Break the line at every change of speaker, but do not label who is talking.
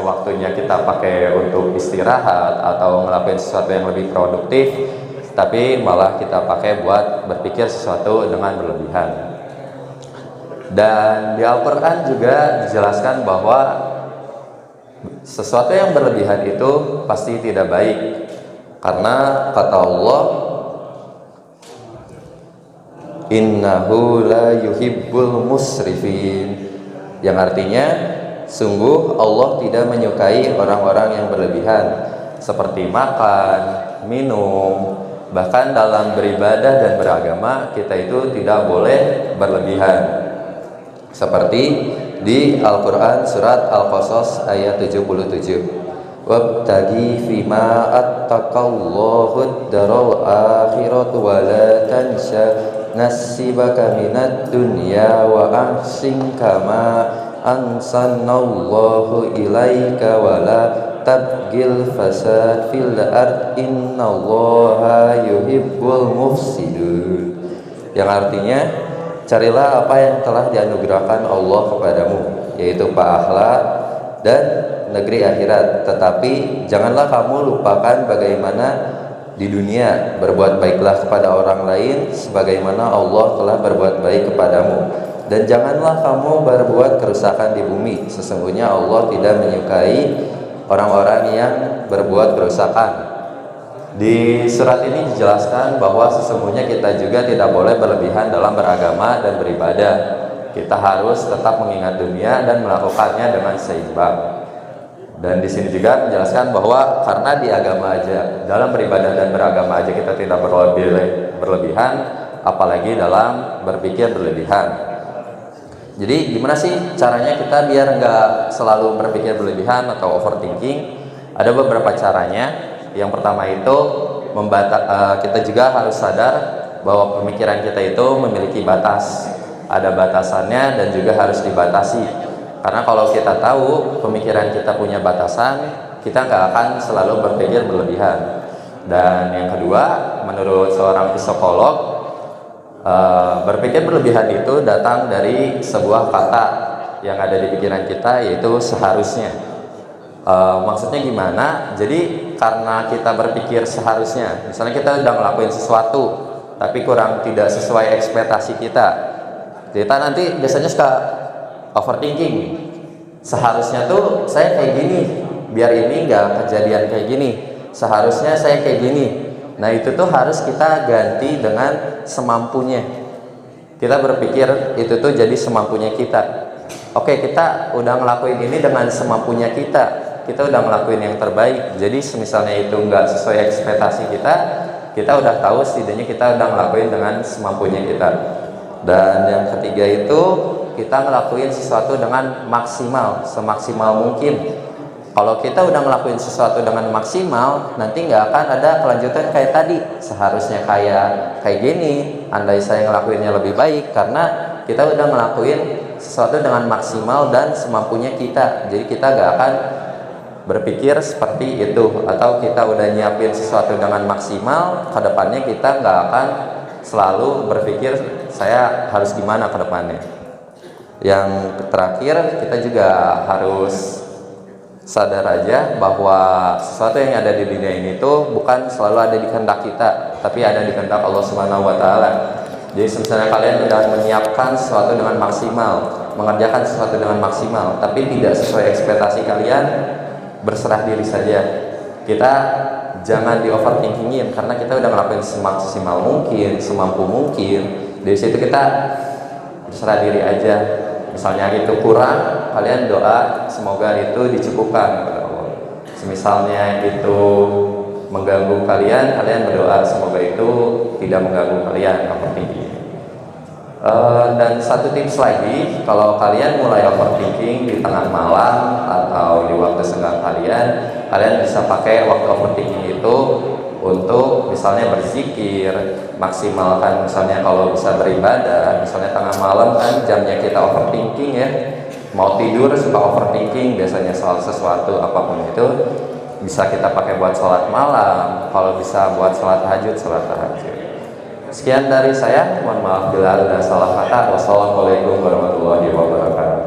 waktunya kita pakai untuk istirahat atau ngelakuin sesuatu yang lebih produktif, tapi malah kita pakai buat berpikir sesuatu dengan berlebihan. Dan di Al-Quran juga dijelaskan bahwa sesuatu yang berlebihan itu pasti tidak baik, karena kata Allah, innahu la yuhibbul musrifin, yang artinya sungguh Allah tidak menyukai orang-orang yang berlebihan, seperti makan, minum, bahkan dalam beribadah dan beragama kita itu tidak boleh berlebihan. Seperti di Al-Quran surat Al-Qasas ayat 77, wabtagi fima attaqallahu daral akhiratu wa la tansha nasibaka minad dunya wa ahsin kama ansanallahu ilaika wa la tabgil fasad fil ard innallaha yuhibbul mufsidun, yang artinya carilah apa yang telah dianugerahkan Allah kepadamu, yaitu pahala dan negeri akhirat, tetapi janganlah kamu lupakan bagaimana di dunia berbuat baiklah kepada orang lain sebagaimana Allah telah berbuat baik kepadamu, dan janganlah kamu berbuat kerusakan di bumi, sesungguhnya Allah tidak menyukai orang-orang yang berbuat kerusakan. Di surat ini dijelaskan bahwa sesungguhnya kita juga tidak boleh berlebihan dalam beragama dan beribadah. Kita harus tetap mengingat dunia dan melakukannya dengan seimbang. Dan di sini juga menjelaskan bahwa karena di agama aja, dalam beribadah dan beragama aja kita tidak berlebihan, apalagi dalam berpikir berlebihan. Jadi gimana sih caranya kita biar nggak selalu berpikir berlebihan atau overthinking? Ada beberapa caranya. Yang pertama itu kita juga harus sadar bahwa pemikiran kita itu memiliki batas, ada batasannya dan juga harus dibatasi. Karena kalau kita tahu pemikiran kita punya batasan, kita nggak akan selalu berpikir berlebihan. Dan yang kedua, menurut seorang psikolog, berpikir berlebihan itu datang dari sebuah kata yang ada di pikiran kita, yaitu seharusnya. Maksudnya gimana? Jadi karena kita berpikir seharusnya, misalnya kita udah ngelakuin sesuatu tapi kurang tidak sesuai ekspektasi kita nanti biasanya suka overthinking. Seharusnya tuh saya kayak gini, biar ini nggak kejadian kayak gini. Seharusnya saya kayak gini. Nah itu tuh harus kita ganti dengan semampunya. Kita berpikir itu tuh jadi semampunya kita. Oke, kita udah ngelakuin ini dengan semampunya kita udah ngelakuin yang terbaik. Jadi misalnya itu nggak sesuai ekspektasi kita udah tahu setidaknya kita udah ngelakuin dengan semampunya kita. Dan yang ketiga itu kita ngelakuin sesuatu dengan maksimal, semaksimal mungkin. Kalau kita udah ngelakuin sesuatu dengan maksimal, nanti nggak akan ada kelanjutan kayak tadi. Seharusnya kayak gini, andai saya ngelakuinnya lebih baik, karena kita udah ngelakuin sesuatu dengan maksimal dan semampunya kita. Jadi kita nggak akan berpikir seperti itu, atau kita udah nyiapin sesuatu dengan maksimal, kedepannya kita nggak akan selalu berpikir saya harus gimana kedepannya. Yang terakhir, kita juga harus sadar aja bahwa sesuatu yang ada di dunia ini tuh bukan selalu ada di kehendak kita, tapi ada di kehendak Allah Subhanahu wa Ta'ala. Jadi misalnya kalian sudah menyiapkan sesuatu dengan maksimal, mengerjakan sesuatu dengan maksimal, tapi tidak sesuai ekspektasi kalian, berserah diri saja. Kita jangan di overthinkingin, karena kita udah ngelakuin semaksimal mungkin, semampu mungkin. Dari situ kita berserah diri aja. Misalnya itu kurang, kalian doa semoga itu dicukupkan kepada Allah. Misalnya itu mengganggu kalian berdoa semoga itu tidak mengganggu kalian, overthinking. Dan satu tips lagi, kalau kalian mulai overthinking di tengah malam atau di waktu senggang kalian bisa pakai waktu overthinking itu untuk misalnya berzikir, maksimalkan misalnya kalau bisa beribadah. Misalnya tengah malam kan jamnya kita overthinking ya, mau tidur suka overthinking biasanya soal sesuatu apapun itu, bisa kita pakai buat sholat malam, kalau bisa buat sholat tahajud. Sekian dari saya, mohon maaf bila ada salah kata. Wassalamualaikum warahmatullahi wabarakatuh.